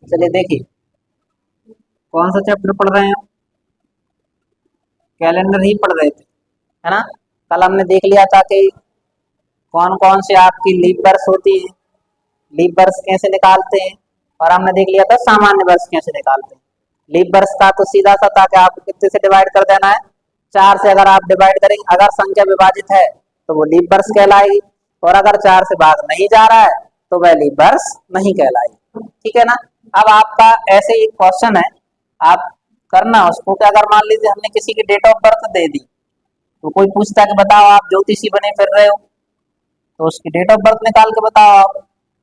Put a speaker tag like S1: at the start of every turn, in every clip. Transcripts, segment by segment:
S1: चलिए देखिए, कौन सा चैप्टर पढ़ रहे हैं? कैलेंडर ही पढ़ रहे थे, है ना। कल हमने देख लिया था कि कौन कौन से आपकी लीप वर्ष होती है, लीप वर्ष कैसे निकालते हैं, और हमने देख लिया था सामान्य वर्ष कैसे निकालते हैं। लीप वर्ष का तो सीधा सा था कि आपको कितने से डिवाइड कर देना है, 4 से। अगर आप डिवाइड करेंगे, अगर संख्या विभाजित है तो वो लीप वर्ष कहलाएगी, और अगर 4 से भाग नहीं जा रहा है तो वह लीप वर्ष नहीं कहलाएगी। ठीक है ना। अब आपका ऐसे ही क्वेश्चन है, आप करना उसको कि अगर मान लीजिए हमने किसी की डेट ऑफ बर्थ दे दी, तो कोई पूछता है कि बताओ आप ज्योतिषी बने फिर रहे हो, तो उसकी डेट ऑफ बर्थ निकाल के बताओ आप।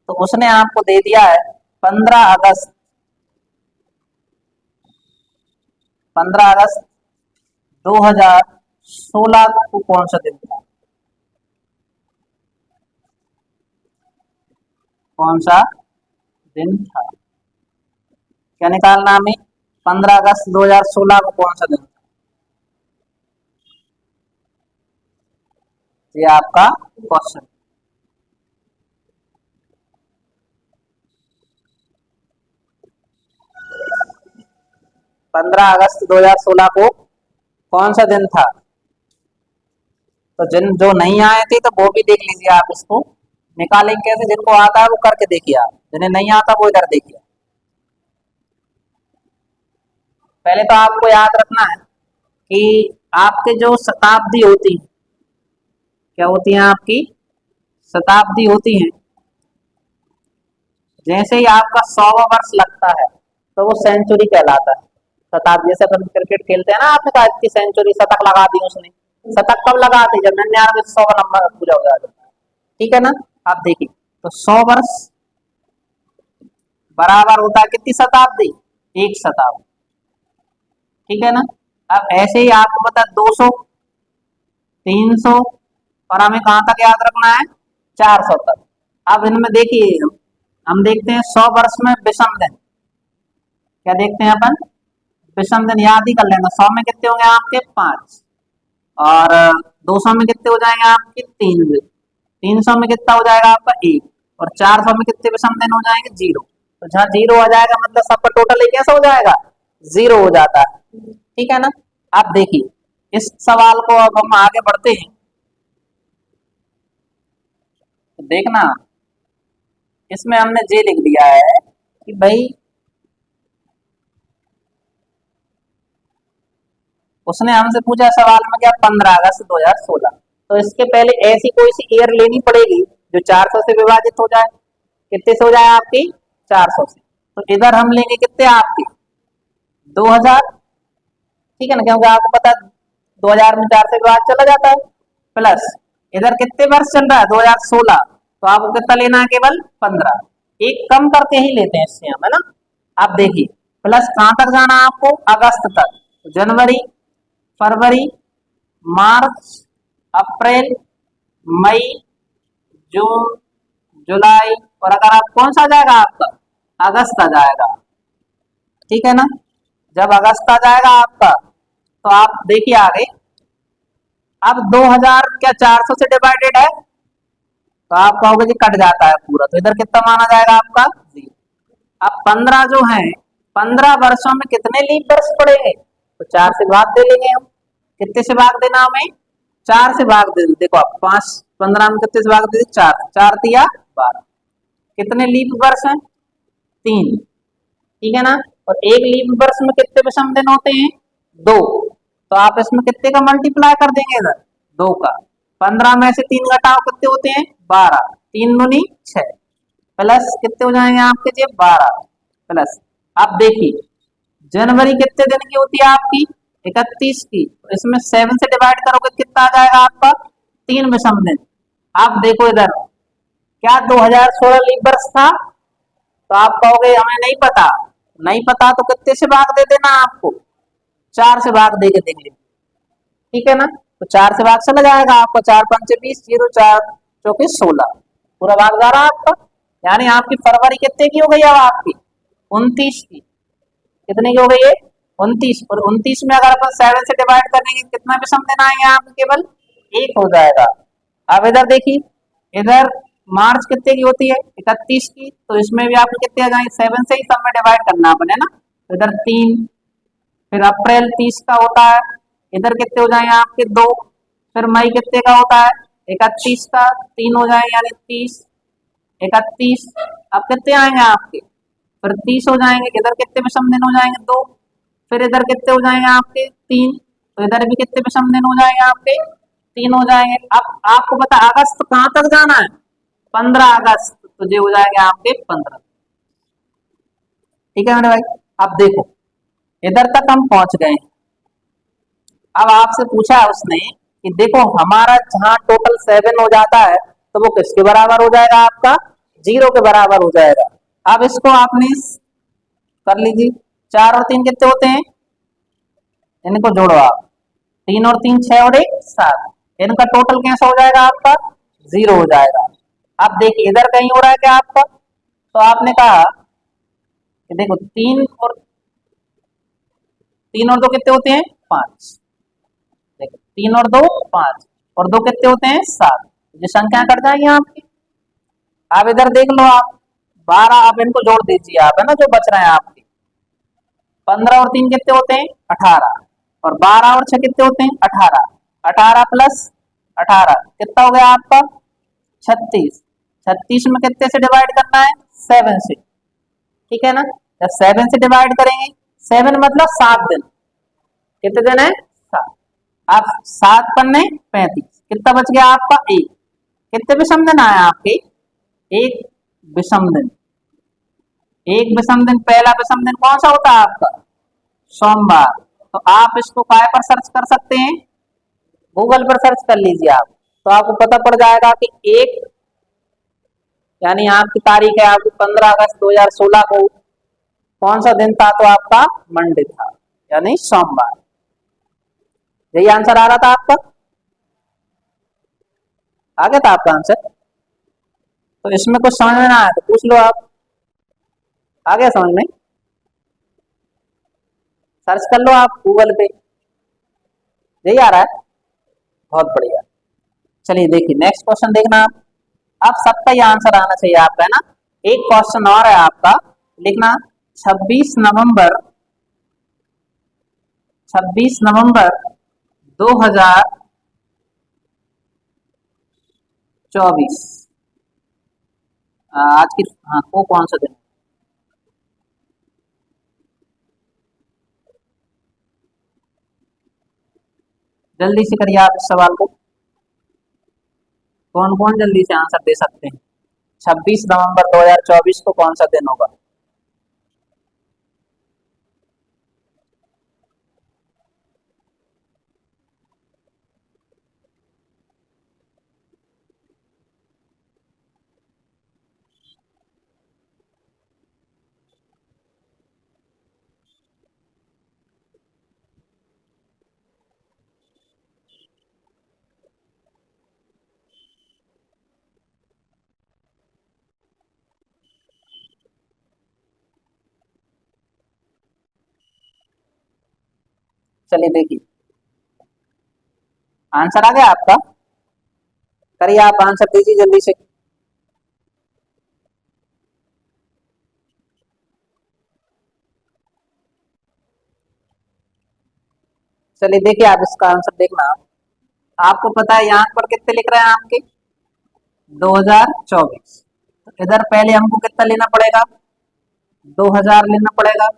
S1: तो उसने आपको दे दिया है 15 अगस्त, 15 अगस्त 2016 को कौन सा दिन था? कौन सा दिन था? क्या निकालना हमें? 15 अगस्त 2016 को कौन सा दिन था? ये आपका क्वेश्चन। पंद्रह अगस्त 2016 को कौन सा दिन था? तो जिन जो नहीं आए थे तो वो भी देख लीजिए, आप इसको निकालेंगे कैसे। जिनको आता है वो करके देखिए, आप जिन्हें नहीं आता वो इधर देखिए। पहले तो आपको याद रखना है कि आपके जो शताब्दी होती है, क्या होती है आपकी? शताब्दी होती है। जैसे ही आपका 100वां वर्ष लगता है तो वो सेंचुरी कहलाता है। शताब्दी, जैसे अपन क्रिकेट खेलते हैं ना, आपने कहा इतनी सेंचुरी, शतक लगा दी उसने। शतक कब लगाते? जब 99 100 का नंबर पूरा हो जाता है। ठीक है ना। आप देखिए, तो 100 वर्ष बराबर होता है कितनी शताब्दी? एक शताब्दी। ठीक है ना। अब ऐसे ही आपको पता 200, 300, और हमें कहाँ तक याद रखना है? 400 तक। अब इनमें देखिए, हम देखते हैं 100 वर्ष में विषम दिन। क्या देखते हैं अपन? विषम दिन याद ही कर लेना। 100 में कितने होंगे आपके? 5, और 200 में कितने हो जाएंगे आपके? 3, 300 में कितना हो जाएगा आपका? 1, और 400 में कितने विषम दिन हो जाएंगे? 0। तो जहाँ 0 आ जाएगा मतलब सबका टोटल एक कैसा हो जाएगा? 0 हो जाता है। ठीक है ना। आप देखिए, इस सवाल को अब हम आगे बढ़ते हैं, तो देखना इसमें हमने जे लिख दिया है कि भाई उसने हमसे पूछा सवाल में क्या? 15 अगस्त 2016। तो इसके पहले ऐसी कोई सी ईयर लेनी पड़ेगी जो 400 से विभाजित हो जाए। कितने से हो जाए आपकी? 400 से। तो इधर हम लेंगे कितने आपकी? 2000। ठीक है ना, क्योंकि आपको पता है 2000 में 4 से विभाजित चला जाता है। प्लस इधर कितने वर्ष चल रहा है? 2016। तो आपको कितना लेना है? केवल 15। एक कम करके ही लेते हैं इससे हम, है ना। आप देखिए, प्लस कहां तक जाना है आपको? अगस्त तक। जनवरी, फरवरी, मार्च, अप्रैल, मई, जून, जुलाई, और अगर आप कौन सा आ जाएगा आपका? अगस्त आ जाएगा। ठीक है ना। जब अगस्त आ जाएगा आपका तो आप देखिए आगे। अब 2000 क्या 400 से डिवाइडेड है? तो आप कहोगे जी कट जाता है पूरा, तो इधर कितना माना जाएगा आपका? 0। अब 15 जो है, 15 वर्षों में कितने लीप वर्ष पड़ेंगे? तो 4 से भाग दे लेंगे हम। कितने से भाग देना हमें? 4 से भाग दे। देखो आप 5, 15 में कितने से भाग दे? 4, 4 तिया 12। कितने लीप वर्ष हैं? 3। ठीक है ना। और एक लीप वर्ष में कितने विषम दिन होते हैं? 2। तो आप इसमें कितने का मल्टीप्लाई कर देंगे? इधर 2 का। 15 में से 3 घटाओ, कितने होते हैं? 12। 3 दूनी 6, प्लस कितने हो जाएंगे आपके? ये 12 प्लस। अब देखिए, जनवरी कितने दिन की होती है आपकी? 31 की। तो इसमें 7 से डिवाइड करोगे कितना आ जाएगा आपका? 3 विषम दिन। आप देखो इधर, क्या 2016 लीप वर्ष था? तो आप कहोगे हमें नहीं पता। नहीं पता तो कितने से भाग दे देना आपको? 4 से भाग दे के देख लीजिए। ठीक है ना। तो 4 से भाग चला जाएगा आपका। 4 पंचे 20, 0 4 चौके 16, पूरा भाग जा रहा है आपका। यानी आपकी फरवरी कितने की हो गई? अब आपकी 29 की। कितने की हो गई है? 29। और 29 में अगर अपन 7 से डिवाइड करेंगे कितना विषम दिन आएंगे आपको? केवल 1 हो जाएगा। अब इधर देखिए, इधर मार्च कितने की होती है 31 की, तो इसमें भी आपको कितने आ जाएंगे 7 से ही सब में डिवाइड करना है अपने ना, तो इधर 3, फिर अप्रैल 30 का होता है, इधर कितने हो जाएंगे आपके 2, फिर मई कितने का होता है 31 का, 3 हो जाएंगे यानी 30, 31, अब कितने आएंगे आपके फिर 30 हो जाएंगे, इधर कितने विषम दिन हो जाएंगे 2, फिर इधर कितने हो जाएंगे आपके 3, तो इधर भी कितने विषम दिन हो जाएंगे आपके 3 हो जाएंगे। अब आपको पता अगस्त कहाँ तक जाना है 15 अगस्त, तो ये हो जाएंगे आपके 15। ठीक है मेरे भाई, अब देखो इधर तक हम पहुंच गए। अब आपसे पूछा है उसने कि देखो हमारा जहां टोटल 7 हो जाता है तो वो किसके बराबर हो जाएगा आपका 0 के बराबर हो जाएगा। अब इसको आपने कर लीजिए, 4 और 3 कितने होते हैं, इनको जोड़ो आप, 3 और 3 6 और 1 7, इनका टोटल कैसा हो जाएगा आपका 0 हो जाएगा। अब देखिए इधर कहीं हो रहा है क्या आपका, तो आपने कहा कि देखो 3 और 2 कितने होते हैं 5, देखो 3 और 2 5, और 2 कितने होते हैं 7, ये संख्या कट जाएंगी आपकी। आप इधर देख लो आप 12, आप इनको जोड़ दीजिए आप, है ना, जो बच रहे हैं आपके 15 और 3 कितने होते हैं 18, और 12 और 6 कितने होते हैं 18, 18 प्लस 18 कितना हो गया आपका 36, 36 में कितने से डिवाइड करना है 7 से, ठीक है ना, जब 7 से डिवाइड करेंगे 7 मतलब 7 दिन, कितने दिन है 7, आप 7 पन्ने 35, कितना बच गया आपका 1, कितने विषम दिन आया आपके 1 विषम दिन, 1 विषम दिन, पहला विषम दिन कौन सा होता है आपका सोमवार, तो आप इसको काय पर सर्च कर सकते हैं गूगल पर सर्च कर लीजिए आप, तो आपको पता पड़ जाएगा कि 1 यानी आपकी तारीख है आपकी 15 अगस्त 2016 को, कौन सा दिन था, तो आपका मंडे था यानी सोमवार। यही आंसर आ रहा था आपका, आ गया था आपका आंसर, तो इसमें कुछ समझ में ना आया तो पूछ लो आप, आ गया समझ में, सर्च कर लो आप गूगल पे, यही आ रहा है, बहुत बढ़िया। चलिए देखिए नेक्स्ट क्वेश्चन देखना आप, अब सबका ही आंसर आना चाहिए आपका, है ना। एक क्वेश्चन और है आपका, लिखना 26 नवंबर 2024, आज की, हाँ वो कौन सा दिन, जल्दी से करिए आप इस सवाल को, कौन कौन जल्दी से आंसर दे सकते हैं, 26 नवंबर 2024 को कौन सा दिन होगा। चलिए देखिए आंसर आ गया आपका, करिए आप आंसर दीजिए जल्दी से। चलिए देखिए आप इसका आंसर देखना, आपको पता है यहाँ पर कितने लिख रहे हैं आपके 2024, तो इधर पहले हमको कितना लेना पड़ेगा 2000 लेना पड़ेगा,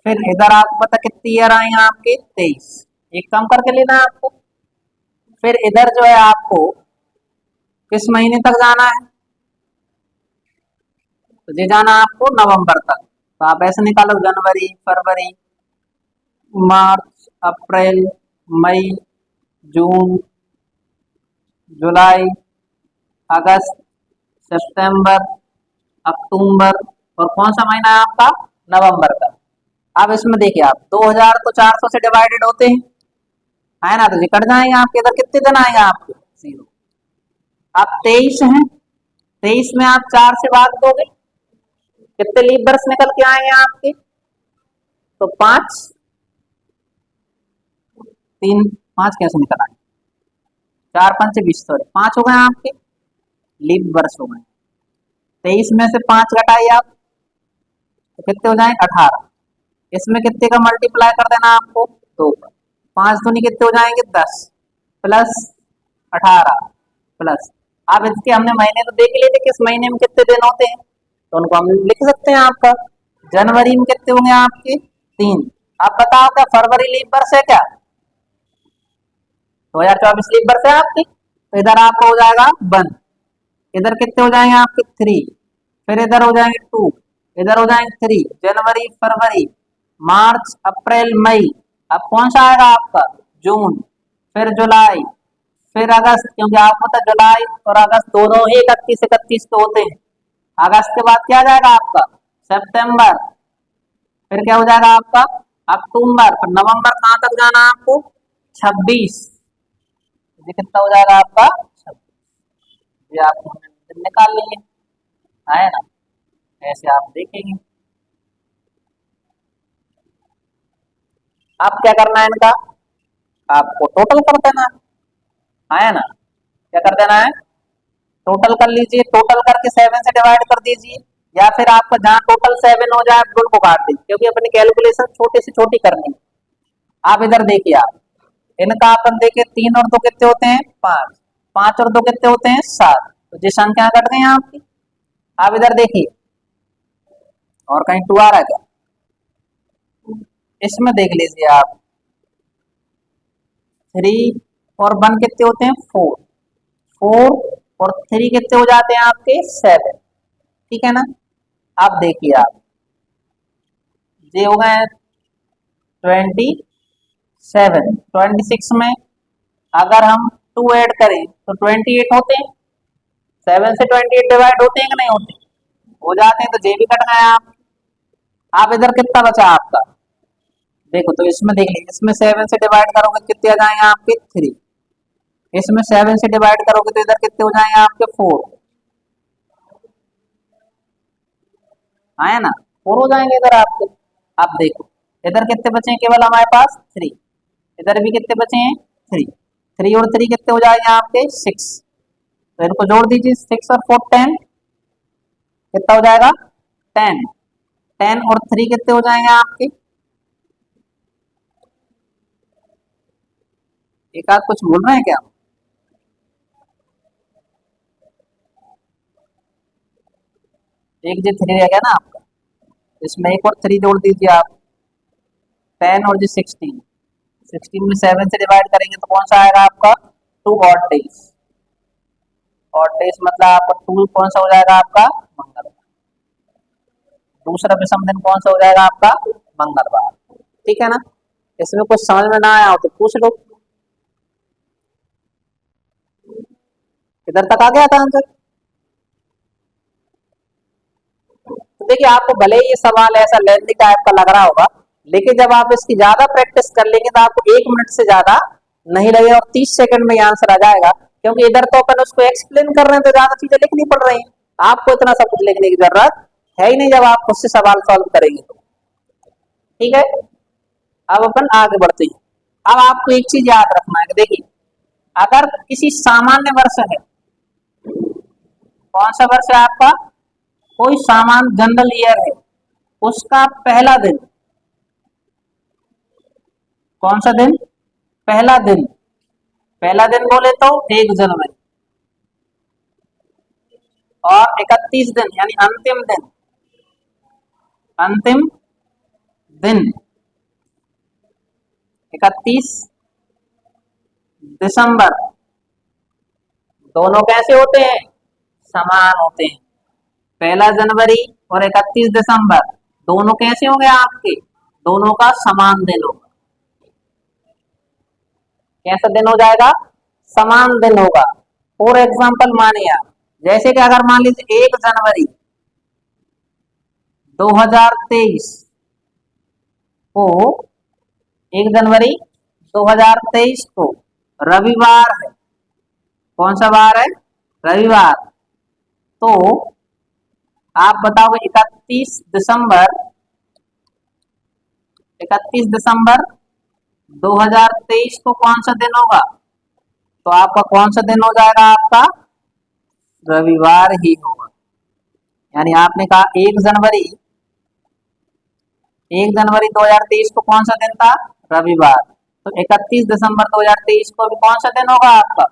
S1: फिर इधर आपको पता कितने ईयर आएंगे आपके 23, एक कम करके लेना है आपको, फिर इधर जो है आपको किस महीने तक जाना है, तो ये जाना आपको नवंबर तक, तो आप ऐसे निकालो जनवरी फरवरी मार्च अप्रैल मई जून जुलाई अगस्त सितंबर अक्टूबर, और कौन सा महीना है आपका नवंबर का। अब इसमें देखिए आप 2000 तो 400 से डिवाइडेड होते हैं, है ना, तो ये कट जाएंगे आपके, इधर कितने दिन आएंगे आपके 0, आप 23 हैं, 23 में आप 4 से भाग दोगे, कितने लीप वर्ष निकल के आएंगे आपके, तो 5, 3 5 कैसे निकल आए, 4 5 20, सॉरी 5 हो गए आपके लीप वर्ष हो गए। 23 में से 5 घटाइए आप, तो कितने हो जाएंगे 18। इसमें कितने का मल्टीप्लाई कर देना आपको 2 का। 5 दूनी कितने हो जाएंगे 10 प्लस 18 प्लस। अब इसके हमने महीने तो देख लिए थे किस महीने में कितने दिन होते हैं, तो उनको हम लिख सकते हैं। आपका जनवरी में कितने होंगे आपके 3। आप बताओ क्या फरवरी लीप वर्ष है क्या? 2024 लीप वर्ष है आपकी, तो इधर आपको हो जाएगा 1, इधर कितने हो जाएंगे आपके 3, फिर इधर हो जाएंगे 2, इधर हो जाएंगे 3, जनवरी फरवरी मार्च अप्रैल मई, अब कौन सा आएगा आपका जून, फिर जुलाई, फिर अगस्त, क्योंकि आपको पता जुलाई और अगस्त दोनों ही 31 तो होते हैं। अगस्त के बाद क्या आ जाएगा आपका सितंबर, फिर क्या हो जाएगा आपका अक्टूबर, फिर नवंबर, कहां तक जाना है आपको 26। ये कितना हो जाएगा आपका 26। ये आप दिन निकाल लेंगे, है ना, ऐसे आप देखेंगे। आप क्या करना है इनका, आपको टोटल कर देना है ना, क्या कर देना है टोटल कर लीजिए, टोटल करके 7 से डिवाइड कर दीजिए, या फिर आपका जहां टोटल 7 हो जाए आप गुण को काट दीजिए, क्योंकि अपनी कैलकुलेशन छोटी से छोटी करनी है। आप इधर देखिए, आप इनका अपन देखिए 3 और 2 कितने होते हैं 5, 5 और 2 कितने होते हैं 7, तो ये संख्या कट गई आपकी। आप इधर देखिए, और कहीं 2 आ रहा है क्या, इसमें देख लीजिए आप 3 और 1 कितने होते हैं 4, 4 और 3 कितने हो जाते हैं आपके 7, ठीक है ना। आप देखिए, आप ये हो गए 27, 26 में अगर हम 2 ऐड करें तो 28 होते हैं, 7 से 28 डिवाइड होते हैं कि नहीं होते, हो जाते हैं, तो जे भी कट गए आप इधर कितना बचा आपका देखो, तो इसमें देख लीजिए, इसमें 7 से डिवाइड करोगे कितने आ जाएंगे आपके 3, इसमें 7 से डिवाइड करोगे तो इधर कितने हो जाएंगे आपके 4, है ना, 4 हो जाएंगे इधर आपके। आप देखो इधर कितने बचे हैं केवल हमारे पास 3, इधर भी कितने बचे हैं 3, 3 और 3 कितने हो जाएंगे आपके 6, तो इनको जोड़ दीजिए 6 और 4 10, कितना हो जाएगा 10, 10 और 3 कितने हो जाएंगे आपके, एक आध कुछ बोल रहे हैं क्या? एक जो 3 रह गया ना आपका, इसमें एक और 3 जोड़ दीजिए आप, 10 और जो 16, 16 में 7 से डिवाइड करेंगे तो कौन सा आएगा आपका 2 ऑड डेज, ऑड डेज मतलब आपका 2 कौन सा हो जाएगा आपका मंगलवार, दूसरा विषम दिन कौन सा हो जाएगा आपका मंगलवार, ठीक है ना। इसमें कुछ समझ में ना आया हो तो पूछ लो। इधर तक आ गया था आंसर। तो देखिए, आपको भले ही ये सवाल ऐसा लेंथी टाइप का लग रहा होगा, लेकिन जब आप इसकी ज्यादा प्रैक्टिस कर लेंगे तो आपको 1 मिनट से ज्यादा नहीं लगेगा और 30 सेकंड में आंसर आ जाएगा, क्योंकि इधर तो अपन उसको एक्सप्लेन कर रहे हैं तो ज्यादा चीजें लिखनी पड़ रही है। आपको इतना सब कुछ लिखने की जरूरत है ही नहीं जब आप उससे सवाल सॉल्व करेंगे तो, ठीक है। अब अपन आगे बढ़ते हैं। अब आपको एक चीज याद रखना है, देखिए अगर किसी सामान्य वर्ष है, कौन सा वर्ष है आपका, कोई सामान्य जनरल ईयर है, उसका पहला दिन, कौन सा दिन, पहला दिन, पहला दिन बोले तो 1 जनवरी, और 31 दिन यानी अंतिम दिन, अंतिम दिन 31 दिसंबर, दोनों कैसे होते हैं समान होते हैं। पहला जनवरी और 31 दिसंबर दोनों कैसे होंगे आपके, दोनों का समान दिन होगा। कैसा दिन हो जाएगा, समान दिन होगा। फॉर एग्जाम्पल मानिए आप, जैसे कि अगर मान लीजिए 1 जनवरी 2023 को, 1 जनवरी 2023 को रविवार है, कौन सा वार है रविवार, तो आप बताओगे 31 दिसंबर 2023 को कौन सा दिन होगा, तो आपका कौन सा दिन हो जाएगा आपका रविवार ही होगा। यानी आपने कहा 1 जनवरी 2023 को कौन सा दिन था? रविवार। तो 31 दिसंबर 2023 को भी कौन सा दिन होगा आपका?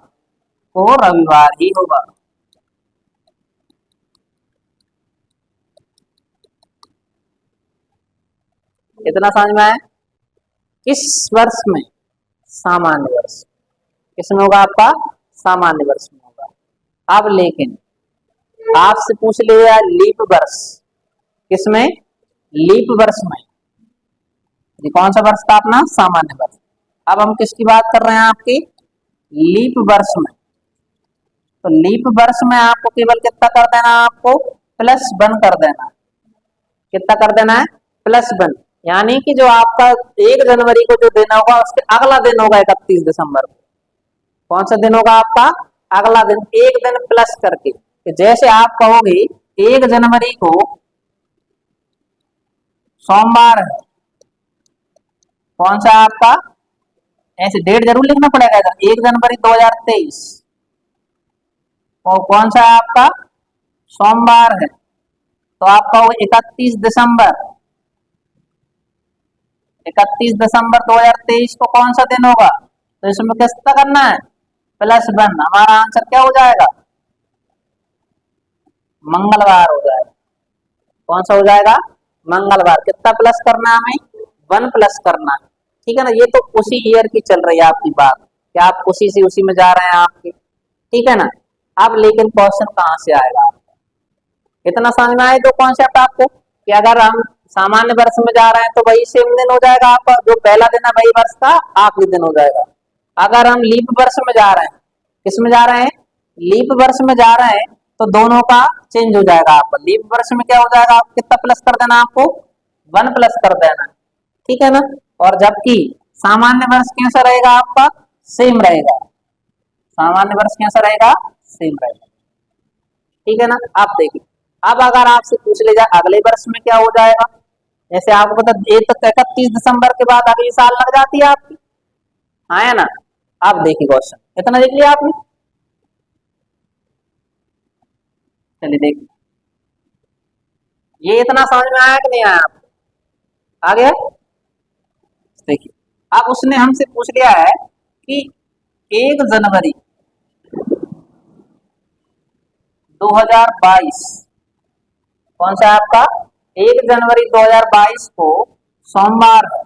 S1: वो रविवार ही होगा। इतना समझ में आया? किस वर्ष में? सामान्य वर्ष। किसमें होगा आपका? सामान्य वर्ष में होगा। अब लेकिन आपसे पूछ लिया लीप वर्ष, किसमें? लीप वर्ष में। ये कौन सा वर्ष था अपना? सामान्य वर्ष। अब हम किसकी बात कर रहे हैं? आपकी लीप वर्ष में। तो लीप वर्ष में आपको केवल कितना कर देना है? आपको +1 कर देना है। कितना कर देना है? +1। यानी कि जो आपका 1 जनवरी को जो दिन होगा उसके अगला दिन होगा 31 दिसंबर को। कौन सा दिन होगा आपका? अगला दिन। एक दिन प्लस करके, कि जैसे आप कहोगे 1 जनवरी को सोमवार है, कौन सा आपका? ऐसे डेट जरूर लिखना पड़ेगा इधर। 1 जनवरी 2023 और कौन सा है आपका? सोमवार है। तो आपका वो 31 दिसंबर 2023 को कौन सा दिन होगा? तो इसमें कितना करना है? +1। हमारा आंसर क्या हो जाएगा? मंगलवार हो जाएगा। कौन सा हो जाएगा? मंगलवार। कितना प्लस करना है हमें? 1 प्लस करना है। ठीक है ना? ये तो उसी ईयर की चल रही है आपकी बात, कि आप उसी से उसी में जा रहे हैं आपके। ठीक है ना? अब लेकिन क्वेश्चन कहाँ से आएगा आपका? इतना समझ में आए दो कॉन्सेप्ट आपको, कि अगर हम सामान्य वर्ष में जा रहे हैं तो वही सेम दिन हो जाएगा आपका, जो पहला दिन है वही वर्ष का आखिरी दिन हो जाएगा। अगर हम लीप वर्ष में जा रहे हैं, किस में जा रहे हैं? लीप वर्ष में जा रहे हैं, तो दोनों का चेंज हो जाएगा आपका। लीप वर्ष में क्या हो जाएगा? आप कितना प्लस कर देना? आपको 1 प्लस कर देना। ठीक है ना? और जबकि सामान्य वर्ष कैसा रहेगा आपका? सेम रहेगा। सामान्य वर्ष कैसा रहेगा? सेम रहेगा। ठीक है ना? आप देखिए, अब अगर आपसे पूछ ले जाए अगले वर्ष में क्या हो जाएगा, जैसे आपको पता 31 दिसंबर के बाद अगली साल लग जाती है आपकी, हाँ है ना? आप देखिए क्वेश्चन, इतना देख लिया आपने? चलिए देखिए, ये इतना समझ में आया कि नहीं आया आपको? आ गया? देखिए, अब उसने हमसे पूछ लिया है कि 1 जनवरी 2022 कौन सा है आपका? 1 जनवरी 2022 को सोमवार है।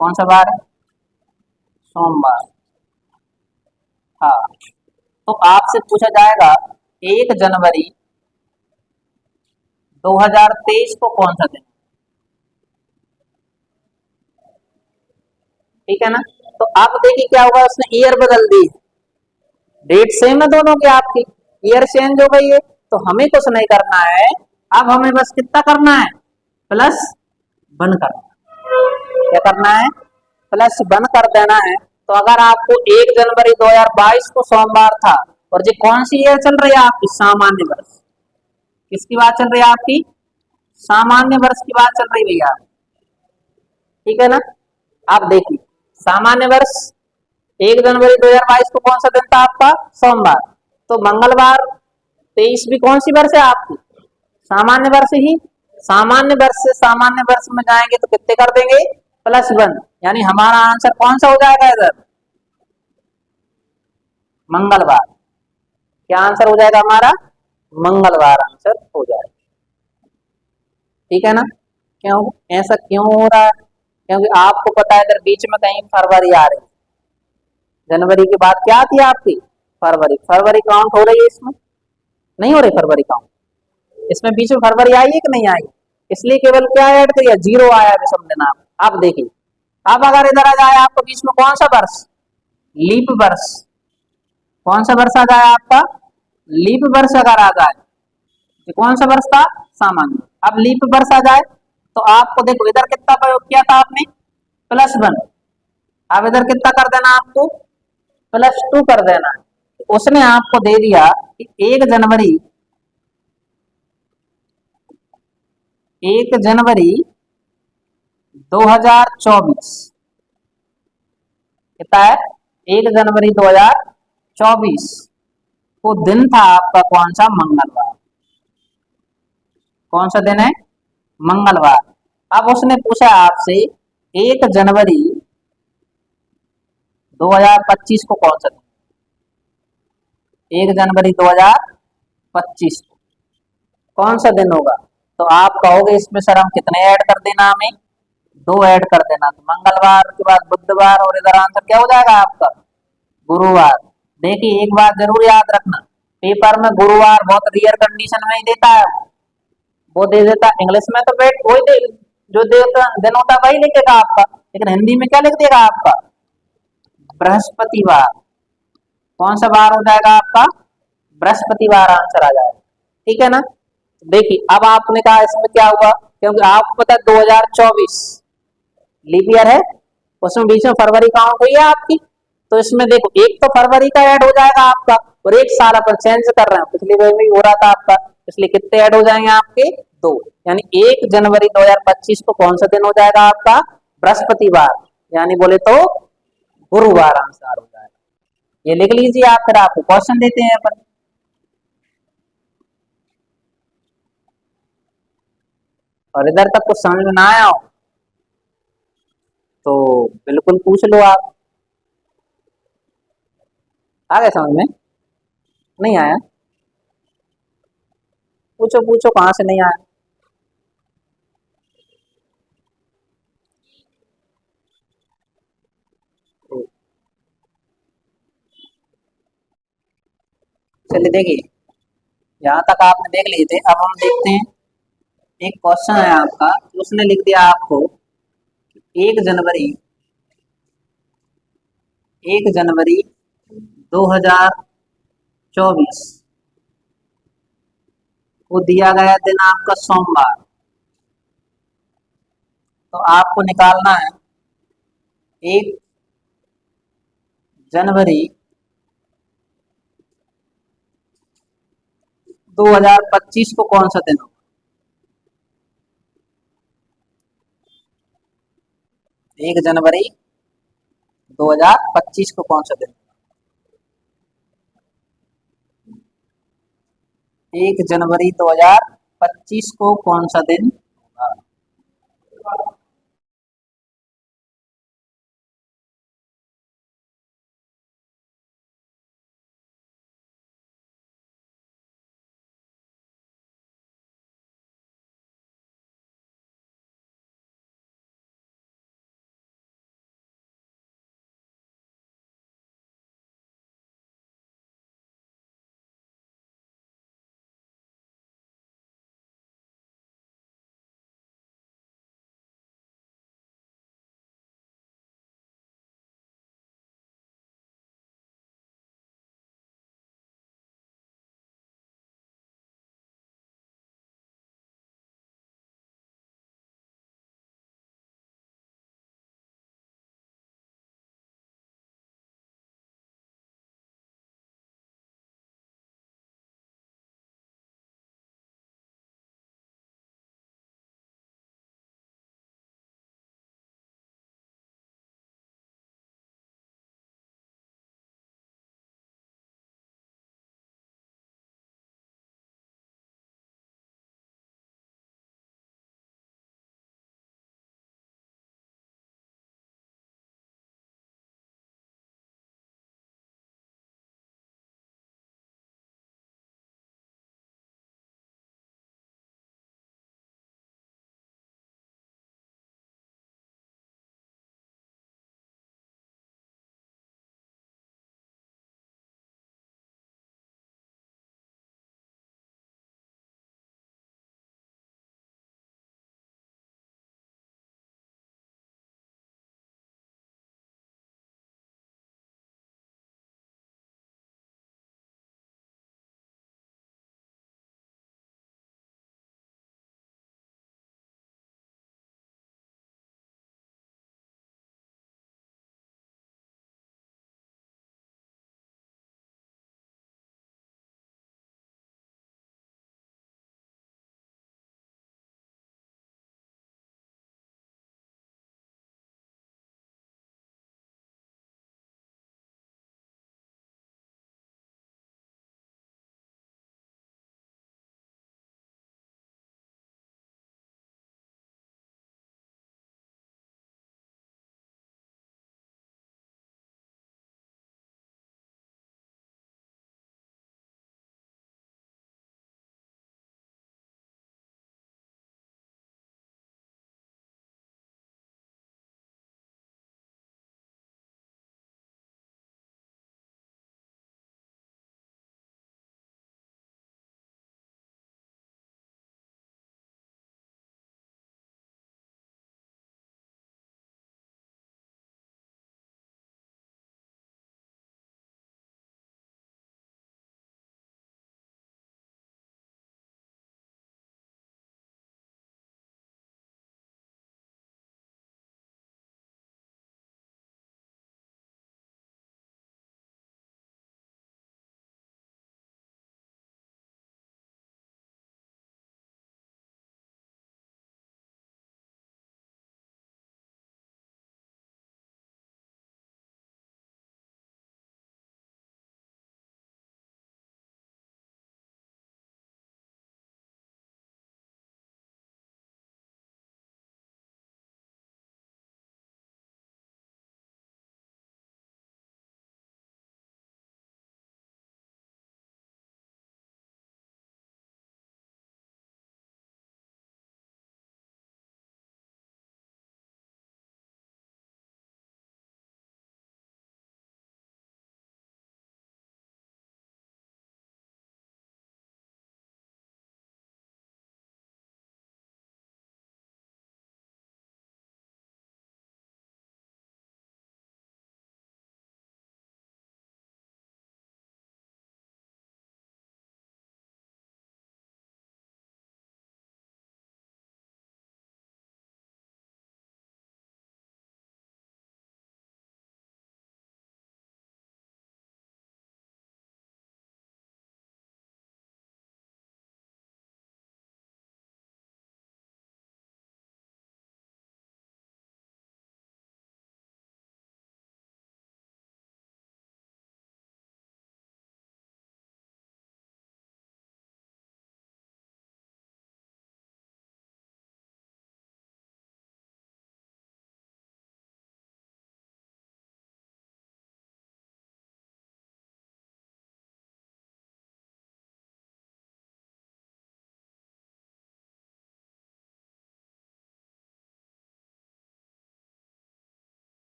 S1: कौन सा बार है? सोमवार। हाँ, तो आपसे पूछा जाएगा 1 जनवरी 2023 को कौन सा दिन? ठीक है ना? तो आप देखिए क्या होगा, उसने ईयर बदल दी, डेट सेम है दोनों की, आपकी ईयर चेंज हो गई है। तो हमें कुछ नहीं करना है, अब हमें बस कितना करना है? +1 करना है। क्या करना है? +1 कर देना है। तो अगर आपको 1 जनवरी 2022 को सोमवार था, और ये कौन सी ईयर चल रही है आपकी? सामान्य वर्ष। किसकी बात चल रही है आपकी? सामान्य वर्ष की बात चल रही भैया। ठीक है ना? आप देखिए, सामान्य वर्ष 1 जनवरी 2022 को कौन सा दिन था आपका? सोमवार। तो मंगलवार 23 भी कौन सी वर्ष है आपकी? सामान्य वर्ष ही। सामान्य वर्ष से सामान्य वर्ष में जाएंगे तो कितने कर देंगे? +1। यानी हमारा आंसर कौन सा हो जाएगा इधर? मंगलवार। क्या आंसर हो जाएगा हमारा? मंगलवार आंसर हो जाएगा। ठीक है ना? क्यों ऐसा क्यों हो रहा है? क्योंकि आपको पता है इधर बीच में कहीं फरवरी आ रही है। जनवरी के बाद क्या आती है आपकी? फरवरी। फरवरी काउंट हो रही है इसमें? नहीं हो रही फरवरी काउंट। इसमें बीच में फरवरी आई है कि नहीं आई? इसलिए केवल क्या ऐड करिए? 0 आया है समझ लेना आप देखिए, अब अगर इधर आ जाए आपको बीच में कौन सा वर्ष? लीप वर्ष। कौन सा वर्ष आ जाए आपका? लीप वर्ष अगर आ जाए, तो कौन सा वर्ष था? सामान्य। अब लीप वर्ष आ जाए तो आपको देखो इधर कितना प्रयोग किया था आपने? +1। अब इधर कितना कर देना आपको? +2 कर देना है। तो उसने आपको दे दिया कि 1 जनवरी 2024 कितना है? 1 जनवरी 2024 वो दिन था आपका कौन सा? मंगलवार। कौन सा दिन है? मंगलवार। अब उसने पूछा आपसे 1 जनवरी 2025 को कौन सा दिन? 1 जनवरी 2025 को कौन सा दिन होगा? तो आप कहोगे इसमें सर हम कितने ऐड कर देना, हमें 2 ऐड कर देना। तो मंगलवार के बाद बुधवार और इधर आंसर क्या हो जाएगा आपका? गुरुवार। देखिए एक बात जरूर याद रखना, पेपर में गुरुवार बहुत रियर कंडीशन में ही देता है, वो दे देता इंग्लिश में तो बेट वही दे, जो देता दिन होता है वही लिखेगा आपका, लेकिन हिंदी में क्या लिख देगा आपका? बृहस्पतिवार। कौन सा बार हो जाएगा आपका? बृहस्पतिवार आंसर आ जाएगा। ठीक है ना? देखिए अब आपने कहा इसमें क्या हुआ, क्योंकि आपको पता है 2024 लीप ईयर है, उसमें बीच में फरवरी काउंट हुई है आपकी, तो इसमें देखो एक तो फरवरी का ऐड हो जाएगा आपका, और एक साल अपन चेंज कर रहे हैं, पिछली बार में हो रहा था आपका, इसलिए कितने ऐड हो जाएंगे आपके? 2। यानी 1 जनवरी 2025 को कौन सा दिन हो जाएगा आपका? बृहस्पतिवार, यानी बोले तो गुरुवार आंसर हो जाएगा। ये लिख लीजिए आप, फिर आपको क्वेश्चन देते हैं अपन। और इधर तक कुछ समझ में ना आया हो तो बिल्कुल पूछ लो आप। आ गए समझ में? नहीं आया? पूछो पूछो, कहाँ से नहीं आया? चलिए देखिए, यहाँ तक आपने देख लिए थे, अब हम देखते हैं एक क्वेश्चन है आपका, उसने लिख दिया आपको 1 जनवरी 1 जनवरी 2024 को दिया गया दिन आपका सोमवार। तो आपको निकालना है 1 जनवरी 2025 को कौन सा दिन होगा? 1 जनवरी 2025 को कौन सा दिन? 1 जनवरी 2025 को कौन सा दिन